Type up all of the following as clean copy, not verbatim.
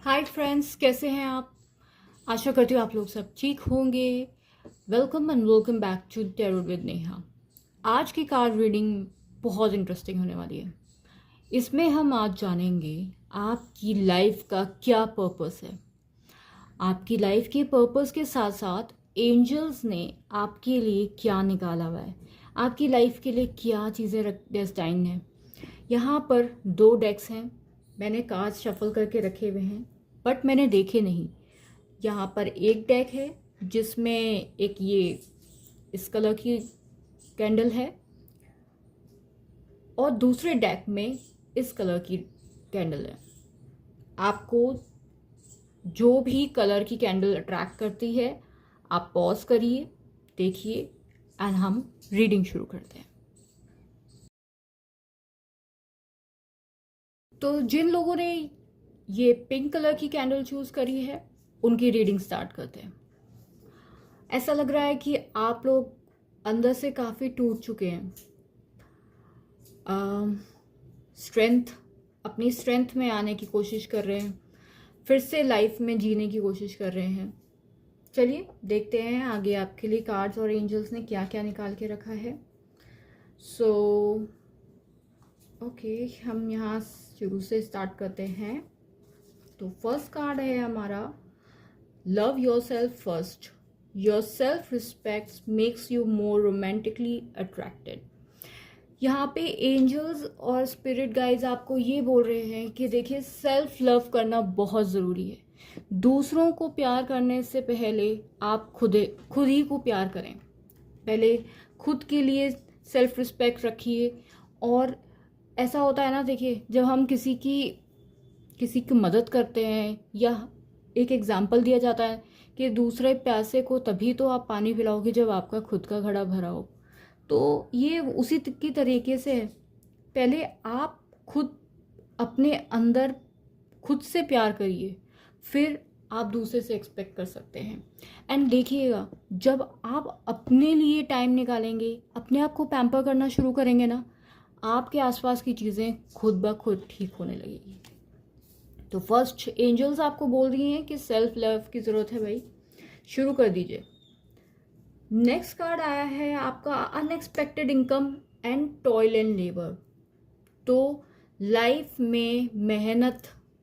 Hi friends, कैसे हैं आप? आशा करती हूँ आप लोग सब ठीक होंगे। Welcome and welcome back to tarot with Neha. आज की कार्ड रीडिंग बहुत इंटरेस्टिंग होने वाली है। इसमें हम आज जानेंगे आपकी लाइफ का क्या पर्पस है। आपकी लाइफ के पर्पस के साथ साथ एंजल्स ने आपके लिए क्या निकाला हुआ है, आपकी लाइफ के लिए क्या चीज़ें डेस्टाइन है। यहाँ पर दो डेक्स हैं, मैंने कार्ड शफल करके रखे हुए हैं बट मैंने देखे नहीं। यहाँ पर एक डेक है जिसमें एक ये इस कलर की कैंडल है और दूसरे डेक में इस कलर की कैंडल है। आपको जो भी कलर की कैंडल अट्रैक्ट करती है आप पॉज करिए, देखिए एंड हम रीडिंग शुरू करते हैं। तो जिन लोगों ने ये पिंक कलर की कैंडल चूज करी है उनकी रीडिंग स्टार्ट करते हैं। ऐसा लग रहा है कि आप लोग अंदर से काफ़ी टूट चुके हैं। स्ट्रेंथ अपनी स्ट्रेंथ में आने की कोशिश कर रहे हैं, फिर से लाइफ में जीने की कोशिश कर रहे हैं। चलिए देखते हैं आगे आपके लिए कार्ड्स और एंजल्स ने क्या क्या निकाल के रखा है। ओके, हम यहाँ शुरू से स्टार्ट करते हैं। तो फर्स्ट कार्ड है हमारा love your self first, your self respect makes you more romantically attracted. यहाँ पे एंजल्स और स्पिरिट गाइड्स आपको ये बोल रहे हैं कि देखिए, सेल्फ लव करना बहुत ज़रूरी है। दूसरों को प्यार करने से पहले आप खुद ही को प्यार करें। पहले खुद के लिए सेल्फ रिस्पेक्ट रखिए। और ऐसा होता है ना, देखिए, जब हम किसी की मदद करते हैं या एक एग्जाम्पल दिया जाता है कि दूसरे प्यासे को तभी तो आप पानी पिलाओगे जब आपका खुद का घड़ा भरा हो। तो ये उसी की तरीके से है। पहले आप खुद अपने अंदर खुद से प्यार करिए, फिर आप दूसरे से एक्सपेक्ट कर सकते हैं। एंड देखिएगा, जब आप अपने लिए टाइम निकालेंगे, अपने आप को पैम्पर करना शुरू करेंगे ना, आपके आसपास की चीज़ें खुद ब खुद ठीक होने लगेगी। तो फर्स्ट एंजल्स आपको बोल रही हैं कि सेल्फ लव की ज़रूरत है भाई, शुरू कर दीजिए। नेक्स्ट कार्ड आया है आपका unexpected income and toil and labour. तो लाइफ में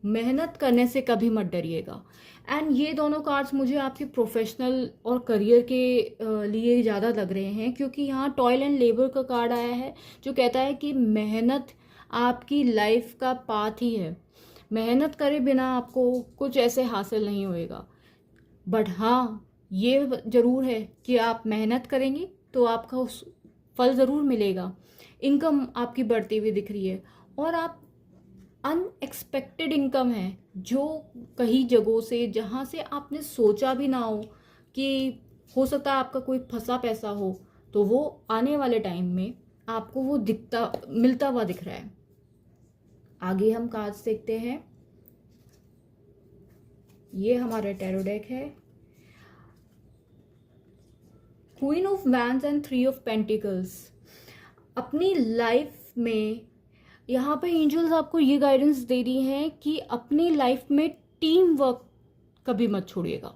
मेहनत करने से कभी मत डरिएगा। एंड ये दोनों कार्ड्स मुझे आपके प्रोफेशनल और करियर के लिए ज़्यादा लग रहे हैं, क्योंकि यहाँ टॉयल एंड लेबर का कार्ड आया है जो कहता है कि मेहनत आपकी लाइफ का पाथ ही है। मेहनत करे बिना आपको कुछ ऐसे हासिल नहीं होएगा। बट हाँ, ये ज़रूर है कि आप मेहनत करेंगे तो आपका उस फल ज़रूर मिलेगा। इनकम आपकी बढ़ती हुई दिख रही है और आप अनएक्सपेक्टेड इनकम है जो कई जगहों से, जहाँ से आपने सोचा भी ना हो कि हो सकता है आपका कोई फंसा पैसा हो, तो वो आने वाले टाइम में आपको वो मिलता हुआ दिख रहा है। आगे हम कार्ड्स देखते हैं। ये हमारा टैरो डेक है। Queen of wands and three of pentacles. अपनी लाइफ में यहाँ पे एंजल्स आपको ये गाइडेंस दे रही हैं कि अपनी लाइफ में टीम वर्क कभी मत छोड़िएगा।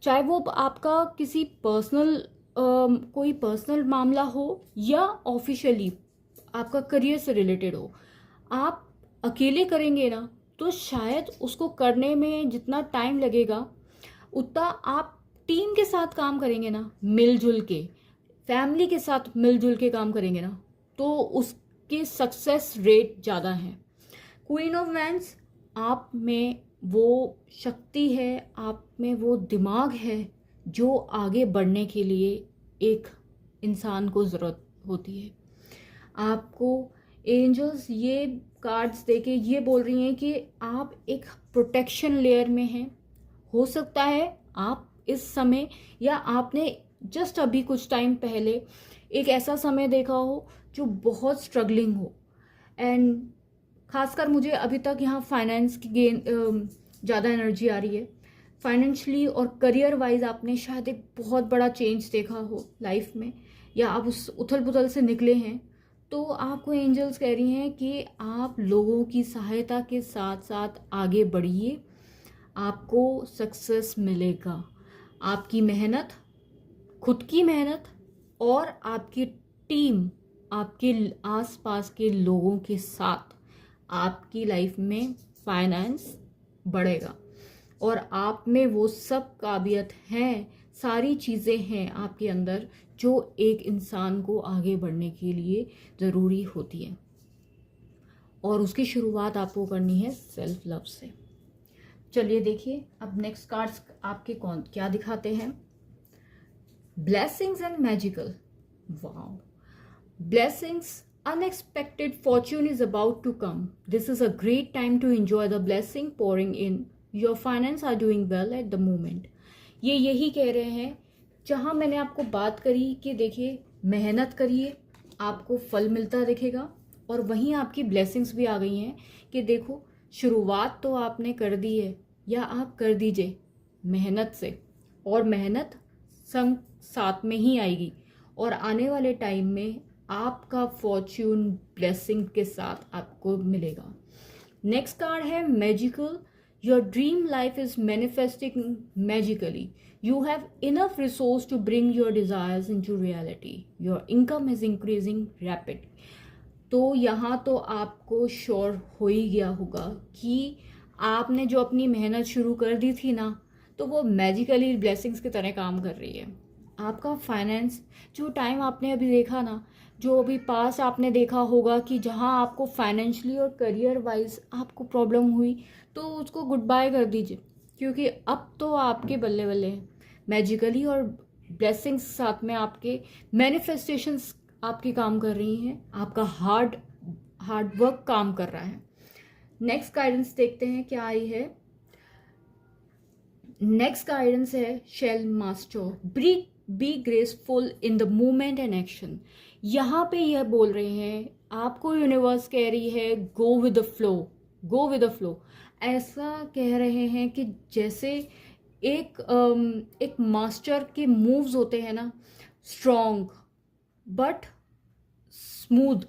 चाहे वो आपका किसी कोई पर्सनल मामला हो या ऑफिशियली आपका करियर से रिलेटेड हो। आप अकेले करेंगे ना तो शायद उसको करने में जितना टाइम लगेगा उतना आप टीम के साथ काम करेंगे ना, मिलजुल के, फैमिली के साथ मिलजुल के काम करेंगे ना, तो उसके सक्सेस रेट ज़्यादा है। क्वीन ऑफ वैंड्स, आप में वो शक्ति है, आप में वो दिमाग है जो आगे बढ़ने के लिए एक इंसान को ज़रूरत होती है। आपको एंजल्स ये कार्ड्स देके ये बोल रही हैं कि आप एक प्रोटेक्शन लेयर में हैं। हो सकता है आप इस समय या आपने जस्ट अभी कुछ टाइम पहले एक ऐसा समय देखा हो जो बहुत स्ट्रगलिंग हो। एंड खासकर मुझे अभी तक यहाँ फाइनेंस की ज़्यादा एनर्जी आ रही है। फाइनेंशियली और करियर वाइज आपने शायद एक बहुत बड़ा चेंज देखा हो लाइफ में, या आप उस उथल पुथल से निकले हैं। तो आपको एंजल्स कह रही हैं कि आप लोगों की सहायता के साथ साथ आगे बढ़िए, आपको सक्सेस मिलेगा। आपकी मेहनत, खुद की मेहनत और आपकी टीम, आपके आसपास के लोगों के साथ आपकी लाइफ में फाइनेंस बढ़ेगा और आप में वो सब काबिलियत हैं, सारी चीज़ें हैं आपके अंदर जो एक इंसान को आगे बढ़ने के लिए ज़रूरी होती है। और उसकी शुरुआत आपको करनी है सेल्फ लव से। चलिए देखिए अब नेक्स्ट कार्ड्स आपके कौन क्या दिखाते हैं। Blessings and magical. Wow, blessings, unexpected fortune is about to come. This is a great time to enjoy the blessing pouring in. Your finance are doing well at the moment. ये यही कह रहे हैं जहाँ मैंने आपको बात करी कि देखिए मेहनत करिए, आपको फल मिलता दिखेगा, और वहीं आपकी ब्लेसिंग्स भी आ गई हैं कि देखो शुरुआत तो आपने कर दी है या आप कर दीजिए मेहनत से, और मेहनत संग साथ में ही आएगी और आने वाले टाइम में आपका फॉर्च्यून ब्लेसिंग के साथ आपको मिलेगा। नेक्स्ट कार्ड है magical. Your dream life is manifesting magically. You have enough resource to bring your desires into reality. Your income is increasing rapid. तो यहाँ तो आपको श्योर हो ही गया होगा कि आपने जो अपनी मेहनत शुरू कर दी थी ना, तो वो मैजिकली ब्लेसिंग्स की तरह काम कर रही है। आपका फाइनेंस, जो टाइम आपने अभी देखा ना, जो अभी पास आपने देखा होगा कि जहाँ आपको फाइनेंशियली और करियर वाइज आपको प्रॉब्लम हुई, तो उसको गुड बाय कर दीजिए, क्योंकि अब तो आपके बल्ले बल्ले हैं। मैजिकली और ब्लेसिंग्स साथ में आपके मैनिफेस्टेशंस आपकी काम कर रही हैं, आपका हार्ड वर्क काम कर रहा है। नेक्स्ट गाइडेंस देखते हैं क्या आई है। नेक्स्ट गाइडेंस है shell master. Be graceful in the movement and action. यहाँ पे यह बोल रहे हैं, आपको यूनिवर्स कह रही है go with the flow, go with the flow. ऐसा कह रहे हैं कि जैसे एक मास्टर के मूव्स होते हैं ना, स्ट्रॉन्ग बट स्मूथ।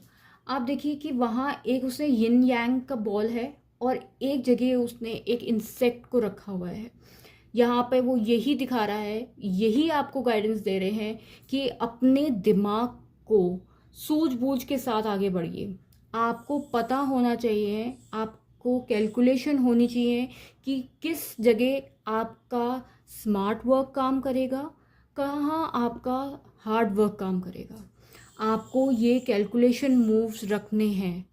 आप देखिए कि वहाँ एक उसने यिन यांग का बॉल है और एक जगह उसने एक इंसेक्ट को रखा हुआ है। यहाँ पे वो यही दिखा रहा है, यही आपको गाइडेंस दे रहे हैं कि अपने दिमाग को सूझबूझ के साथ आगे बढ़िए। आपको पता होना चाहिए, आपको कैलकुलेशन होनी चाहिए कि किस जगह आपका स्मार्ट वर्क काम करेगा, कहाँ आपका हार्ड वर्क काम करेगा। आपको ये कैलकुलेशन मूव्स रखने हैं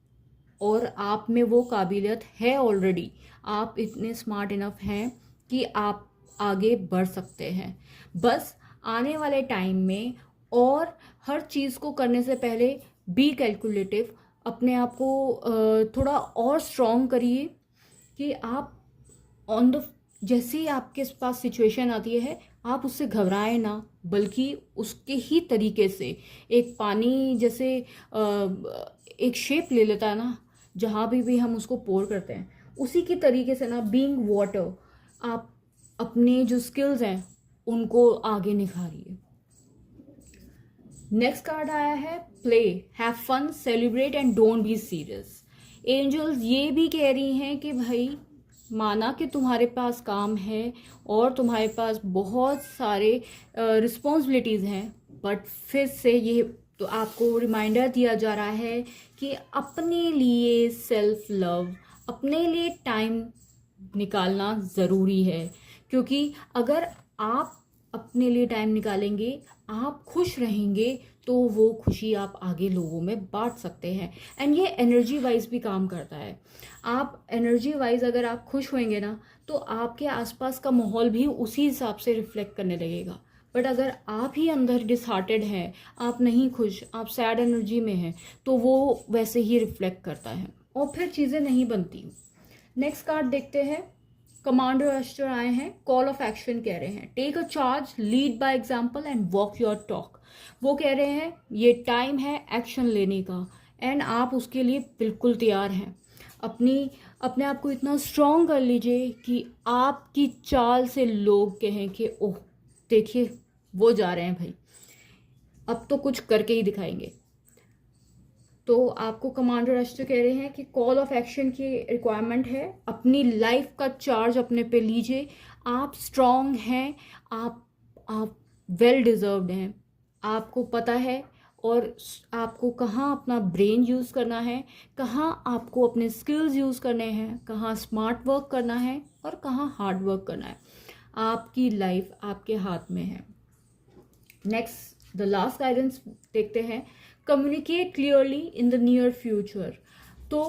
और आप में वो काबिलियत है ऑलरेडी। आप इतने स्मार्ट इनफ हैं कि आप आगे बढ़ सकते हैं। बस आने वाले टाइम में और हर चीज़ को करने से पहले बी कैलकुलेटिव, अपने आप को थोड़ा और स्ट्रॉन्ग करिए कि आप जैसे ही आपके पास सिचुएशन आती है आप उससे घबराएं ना, बल्कि उसके ही तरीके से एक पानी जैसे एक शेप ले लेता है ना, जहाँ भी हम उसको पोर करते हैं, उसी की तरीके से ना, बीइंग वाटर, आप अपने जो स्किल्स हैं उनको आगे निखारिए। नेक्स्ट कार्ड आया है play, have fun, celebrate and don't be serious. Angels ये भी कह रही हैं कि भाई माना कि तुम्हारे पास काम है और तुम्हारे पास बहुत सारे रिस्पॉन्सिबिलिटीज़ हैं, बट फिर से ये तो आपको रिमाइंडर दिया जा रहा है कि अपने लिए सेल्फ लव, अपने लिए टाइम निकालना ज़रूरी है। क्योंकि अगर आप अपने लिए टाइम निकालेंगे, आप खुश रहेंगे, तो वो खुशी आप आगे लोगों में बांट सकते हैं। एंड ये एनर्जी वाइज भी काम करता है। आप एनर्जी वाइज अगर आप खुश होंगे ना, तो आपके आसपास का माहौल भी उसी हिसाब से रिफ्लेक्ट करने लगेगा। बट अगर आप ही अंदर डिसहार्टेड हैं, आप नहीं खुश, आप सैड एनर्जी में हैं, तो वो वैसे ही रिफ्लेक्ट करता है और फिर चीज़ें नहीं बनती। नेक्स्ट कार्ड देखते हैं। कमांडर एस्टर आए हैं, कॉल ऑफ एक्शन कह रहे हैं, take a charge, lead by example and walk your talk. वो कह रहे हैं ये टाइम है एक्शन लेने का एंड आप उसके लिए बिल्कुल तैयार हैं। अपने आप को इतना स्ट्रॉन्ग कर लीजिए कि आपकी चाल से लोग कहें कि ओह देखिए वो जा रहे हैं भाई, अब तो कुछ करके ही दिखाएंगे। तो आपको कमांडर एस्ट्रो कह रहे हैं कि कॉल ऑफ एक्शन की रिक्वायरमेंट है, अपनी लाइफ का चार्ज अपने पे लीजिए, आप स्ट्रांग हैं, आप वेल डिजर्व्ड हैं, आपको पता है और आपको कहाँ अपना ब्रेन यूज़ करना है, कहाँ आपको अपने स्किल्स यूज़ करने हैं, कहाँ स्मार्ट वर्क करना है और कहाँ हार्ड वर्क करना है। आपकी लाइफ आपके हाथ में है। नेक्स्ट द लास्ट गाइडेंस देखते हैं, communicate clearly in the near future. तो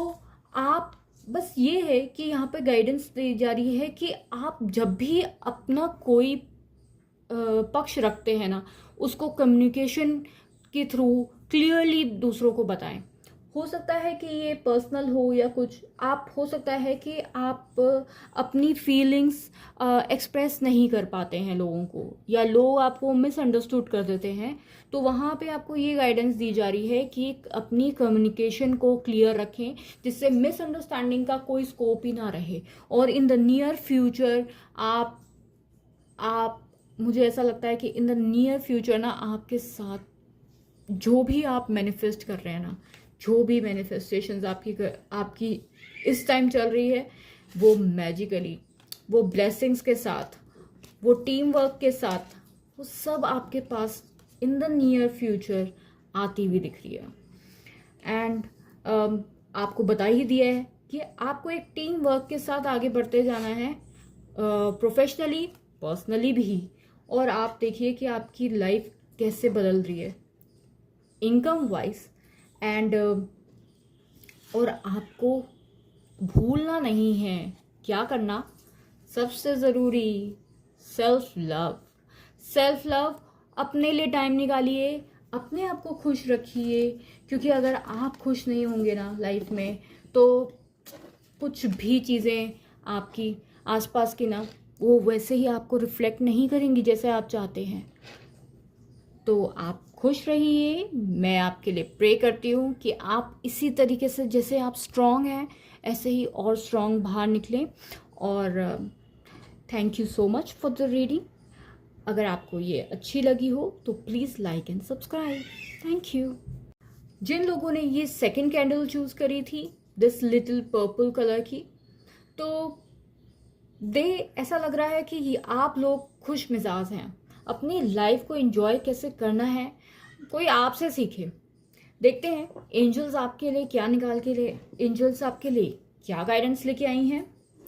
आप बस ये है कि यहाँ पे गाइडेंस दी जा रही है कि आप जब भी अपना कोई पक्ष रखते हैं ना, उसको कम्युनिकेशन के थ्रू क्लियरली दूसरों को बताएं। हो सकता है कि ये पर्सनल हो या कुछ, आप हो सकता है कि आप अपनी फीलिंग्स एक्सप्रेस नहीं कर पाते हैं लोगों को, या लोग आपको मिसअंडरस्टूड कर देते हैं। तो वहाँ पे आपको ये गाइडेंस दी जा रही है कि अपनी कम्युनिकेशन को क्लियर रखें, जिससे मिसअंडरस्टैंडिंग का कोई स्कोप ही ना रहे। और इन द नियर फ्यूचर आप मुझे ऐसा लगता है कि इन द नियर फ्यूचर ना, आपके साथ जो भी आप मैनिफेस्ट कर रहे हैं ना, जो भी मैनिफेस्टेशंस आपकी इस टाइम चल रही है, वो मैजिकली, वो ब्लेसिंग्स के साथ, वो टीम वर्क के साथ, वो सब आपके पास इन द नियर फ्यूचर आती हुई दिख रही है। एंड आपको बता ही दिया है कि आपको एक टीम वर्क के साथ आगे बढ़ते जाना है, प्रोफेशनली पर्सनली भी। और आप देखिए कि आपकी लाइफ कैसे बदल रही है इनकम वाइज। एंड और आपको भूलना नहीं है क्या करना, सबसे ज़रूरी सेल्फ लव। सेल्फ लव, अपने लिए टाइम निकालिए, अपने आप को खुश रखिए, क्योंकि अगर आप खुश नहीं होंगे ना लाइफ में, तो कुछ भी चीज़ें आपकी आसपास की ना, वो वैसे ही आपको रिफ्लेक्ट नहीं करेंगी जैसे आप चाहते हैं। तो आप खुश रहिए, मैं आपके लिए प्रे करती हूँ कि आप इसी तरीके से, जैसे आप स्ट्रांग हैं, ऐसे ही और स्ट्रांग बाहर निकलें। और thank you so much for the reading. अगर आपको ये अच्छी लगी हो तो please like and subscribe. Thank you. जिन लोगों ने ये सेकंड कैंडल चूज़ करी थी, दिस लिटिल पर्पल कलर की, तो ऐसा लग रहा है कि आप लोग खुश मिजाज हैं, अपनी लाइफ को एंजॉय कैसे करना है कोई आपसे सीखे। देखते हैं एंजल्स आपके लिए क्या निकाल के ले, एंजल्स आपके लिए क्या गाइडेंस लेके आई हैं।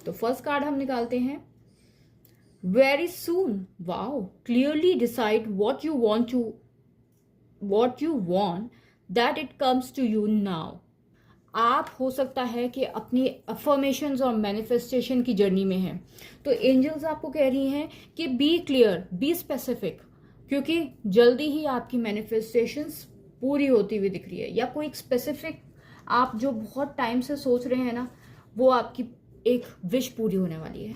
तो फर्स्ट कार्ड हम निकालते हैं, very soon. Wow, clearly decide what you want that it comes to you now. आप हो सकता है कि अपनी अफर्मेशंस और मैनिफेस्टेशन की जर्नी में हैं, तो एंजल्स आपको कह रही हैं कि बी क्लियर, बी स्पेसिफिक, क्योंकि जल्दी ही आपकी मैनिफेस्टेशंस पूरी होती हुई दिख रही है, या कोई एक स्पेसिफिक आप जो बहुत टाइम से सोच रहे हैं ना, वो आपकी एक विश पूरी होने वाली है।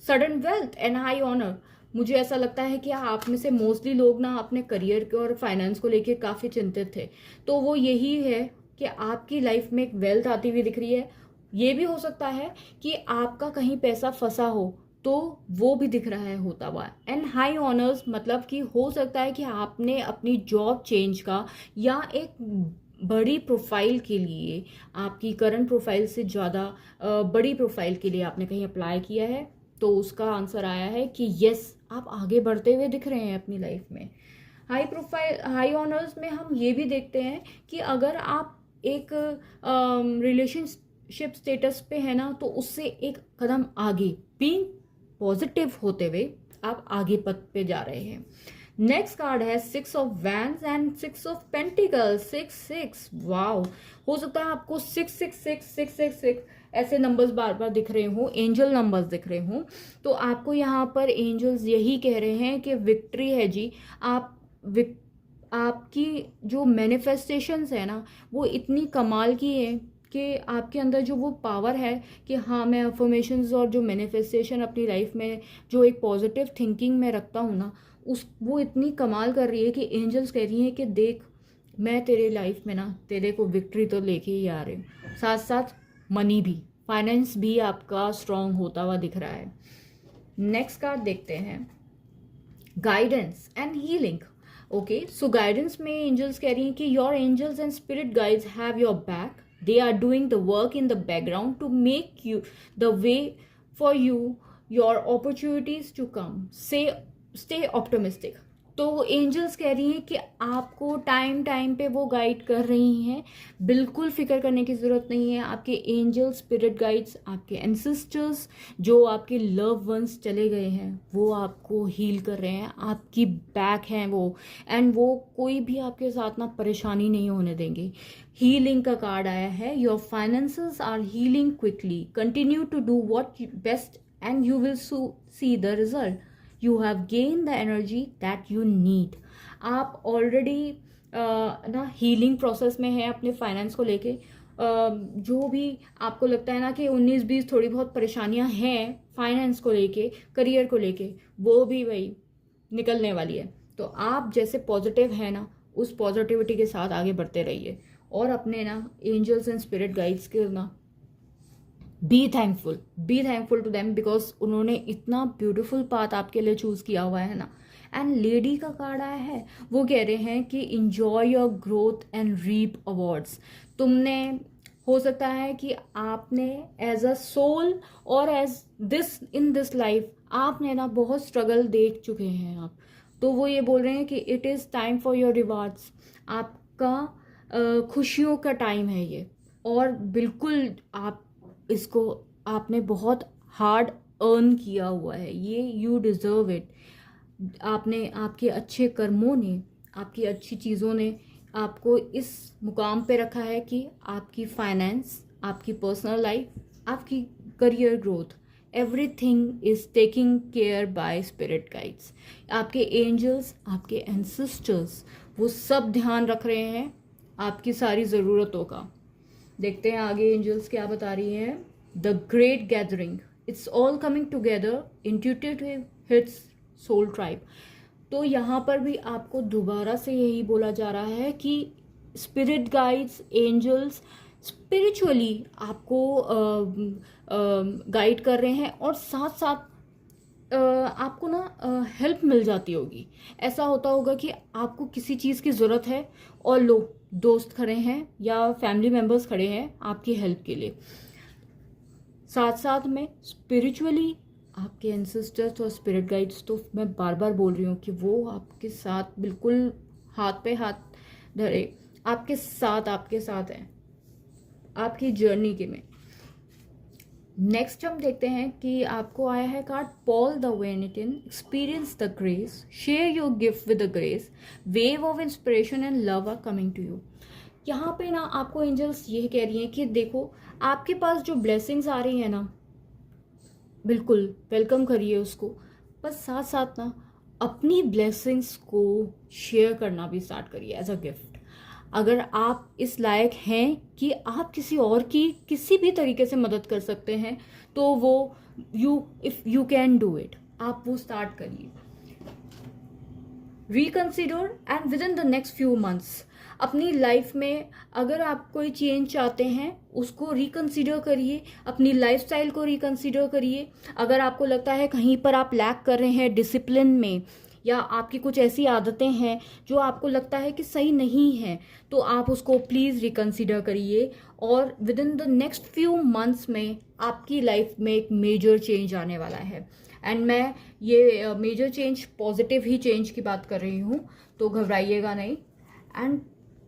Sudden wealth and high honour, मुझे ऐसा लगता है कि आप में से मोस्टली लोग ना अपने करियर के और फाइनेंस को लेके काफ़ी चिंतित थे, तो वो यही है कि आपकी लाइफ में एक वेल्थ आती हुई दिख रही है। ये भी हो सकता है कि आपका कहीं पैसा फंसा हो, तो वो भी दिख रहा है होता हुआ। एंड हाई ऑनर्स मतलब कि हो सकता है कि आपने अपनी जॉब चेंज का, या एक बड़ी प्रोफाइल के लिए, आपकी करंट प्रोफाइल से ज़्यादा बड़ी प्रोफाइल के लिए आपने कहीं अप्लाई किया है, तो उसका आंसर आया है कि यस, आप आगे बढ़ते हुए दिख रहे हैं अपनी लाइफ में। हाई प्रोफाइल, हाई ऑनर्स में हम ये भी देखते हैं कि अगर आप एक रिलेशनशिप स्टेटस पे है ना, तो उससे एक कदम आगे, बीइंग पॉजिटिव होते हुए आप आगे पथ पे जा रहे हैं। नेक्स्ट कार्ड है 6 of wands and 6 of pentacles, 6 wow. हो सकता है आपको 666 ऐसे नंबर्स बार बार दिख रहे हो, एंजल नंबर्स दिख रहे हो, तो आपको यहाँ पर एंजल्स यही कह रहे हैं कि विक्ट्री है जी। आपकी जो मैनिफेस्टेशंस है ना, वो इतनी कमाल की है कि आपके अंदर जो वो पावर है कि हाँ, मैं अफर्मेशंस और जो मैनिफेस्टेशन अपनी लाइफ में जो एक पॉजिटिव थिंकिंग में रखता हूँ ना, वो इतनी कमाल कर रही है कि एंजल्स कह रही हैं कि देख, मैं तेरे लाइफ में ना तेरे को विक्ट्री तो लेके ही आ रही हूँ, साथ साथ मनी भी, फाइनेंस भी आपका स्ट्रांग होता हुआ दिख रहा है। नेक्स्ट कार्ड देखते हैं, guidance and healing. Okay, so guidance में एंजल्स कह रही हैं कि your angels and spirit guides have your back, they are doing the work in the background to make you the way for you your opportunities to come, say stay optimistic. तो angels कह रही हैं कि आपको time time पे वो guide कर रही हैं, बिल्कुल फिक्र करने की ज़रूरत नहीं है। आपके एंजल स्पिरिट गाइड्स, आपके एंसेस्टर्स, जो आपके लव वंस चले गए हैं, वो आपको हील कर रहे हैं, आपकी बैक हैं वो, एंड वो कोई भी आपके साथ ना परेशानी नहीं होने देंगे। हीलिंग का कार्ड आया है, your finances are healing quickly, continue to do what best and you will see the result, you have gained the energy that you need। आप ऑलरेडी ना हीलिंग प्रोसेस में है अपने फाइनेंस को लेके। जो भी आपको लगता है ना कि 19-20 थोड़ी बहुत परेशानियां हैं फाइनेंस को लेके, करियर को लेके, वो भी वही निकलने वाली है। तो आप जैसे पॉजिटिव है ना, उस पॉजिटिविटी के साथ आगे बढ़ते रहिए और अपने ना एंजल्स एंड स्पिरिट गाइड्स के ना be thankful to them, because उन्होंने इतना ब्यूटिफुल पाथ आपके लिए चूज किया हुआ है ना। एंड लेडी का कार्ड आया है, वो कह रहे हैं कि enjoy your growth and reap awards. तुमने, हो सकता है कि आपने एज अ सोल और as this in this life आपने ना बहुत स्ट्रगल देख चुके हैं आप, तो वो ये बोल रहे हैं कि it is time for your rewards. आपका खुशियों का टाइम है ये, और बिल्कुल आप इसको, आपने बहुत हार्ड अर्न किया हुआ है ये, यू डिज़र्व इट। आपने, आपके अच्छे कर्मों ने, आपकी अच्छी चीज़ों ने आपको इस मुकाम पे रखा है कि आपकी फाइनेंस, आपकी पर्सनल लाइफ, आपकी career growth, everything is taking care by spirit guides. आपके एंजल्स, आपके एंसेस्टर्स, वो सब ध्यान रख रहे हैं आपकी सारी ज़रूरतों का। देखते हैं आगे एंजल्स क्या बता रही हैं। The great gathering, it's all coming together, intuitive hits soul tribe. तो यहाँ पर भी आपको दोबारा से यही बोला जा रहा है कि स्पिरिट गाइड्स, एंजल्स स्पिरिचुअली आपको गाइड कर रहे हैं, और साथ साथ आपको ना हेल्प मिल जाती होगी। ऐसा होता होगा कि आपको किसी चीज़ की ज़रूरत है और लो दोस्त खड़े हैं या फैमिली मेम्बर्स खड़े हैं आपकी हेल्प के लिए। साथ साथ में स्पिरिचुअली आपके एंसेस्टर्स और स्पिरिट गाइड्स, तो मैं बार बार बोल रही हूँ कि वो आपके साथ बिल्कुल हाथ पे हाथ धरे आपके साथ हैं आपकी जर्नी के में। नेक्स्ट हम देखते हैं कि आपको आया है कार्ड पॉल द वेनिटिन, experience the grace, share your gift with the grace, wave of inspiration and love are coming to you. यहाँ पे ना आपको एंजल्स ये कह रही हैं कि देखो, आपके पास जो ब्लेसिंग्स आ रही है ना, बिल्कुल वेलकम करिए उसको, बस साथ साथ ना अपनी ब्लेसिंग्स को शेयर करना भी स्टार्ट करिए एज अ गिफ्ट। अगर आप इस लायक हैं कि आप किसी और की किसी भी तरीके से मदद कर सकते हैं, तो वो if you can do it, आप वो स्टार्ट करिए। Reconsider and with in the next few months अपनी लाइफ में अगर आप कोई चेंज चाहते हैं, उसको रिकंसिडर करिए, अपनी लाइफस्टाइल को रिकंसिडर करिए। अगर आपको लगता है कहीं पर आप लैक कर रहे हैं डिसिप्लिन में, या आपकी कुछ ऐसी आदतें हैं जो आपको लगता है कि सही नहीं है, तो आप उसको प्लीज़ रिकंसिडर करिए, और with in the next few months में आपकी लाइफ में एक मेजर चेंज आने वाला है। एंड मैं ये मेजर चेंज, पॉजिटिव ही चेंज की बात कर रही हूँ, तो घबराइएगा नहीं।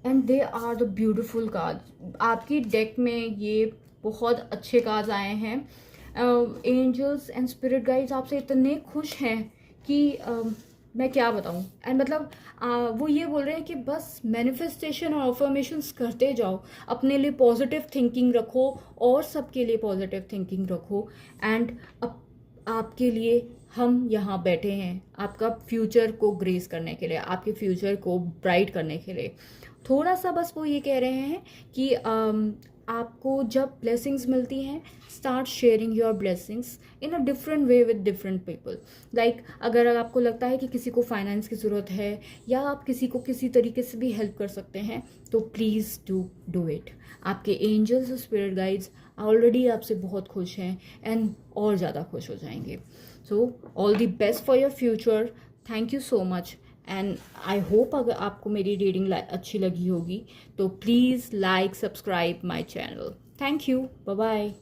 And they are the beautiful cards. आपकी डेक में ये बहुत अच्छे कार्ड्स आए हैं। एंजल्स एंड स्पिरिट गाइड्स आपसे इतने खुश हैं कि मैं क्या बताऊं। एंड मतलब वो ये बोल रहे हैं कि बस मैनिफेस्टेशन और अफर्मेशंस करते जाओ, अपने लिए पॉजिटिव थिंकिंग रखो और सबके लिए पॉजिटिव थिंकिंग रखो। एंड आपके लिए हम यहाँ बैठे हैं आपका फ्यूचर को ग्रेस करने के लिए, आपके फ्यूचर को ब्राइट करने के लिए। थोड़ा सा बस वो ये कह रहे हैं कि आपको जब ब्लेसिंग्स मिलती हैं, start sharing your blessings in a different way with different people. Like अगर आपको लगता है कि किसी को फाइनेंस की ज़रूरत है, या आप किसी को किसी तरीके से भी हेल्प कर सकते हैं, तो प्लीज़ डू इट। आपके एंजल्स और स्पिरिट गाइड्स ऑलरेडी आपसे बहुत खुश हैं एंड और ज़्यादा खुश हो जाएंगे। So all the best for your future. Thank you so much and I hope अगर आपको मेरी रीडिंग अच्छी लगी होगी तो please like subscribe my channel. Thank you, bye bye.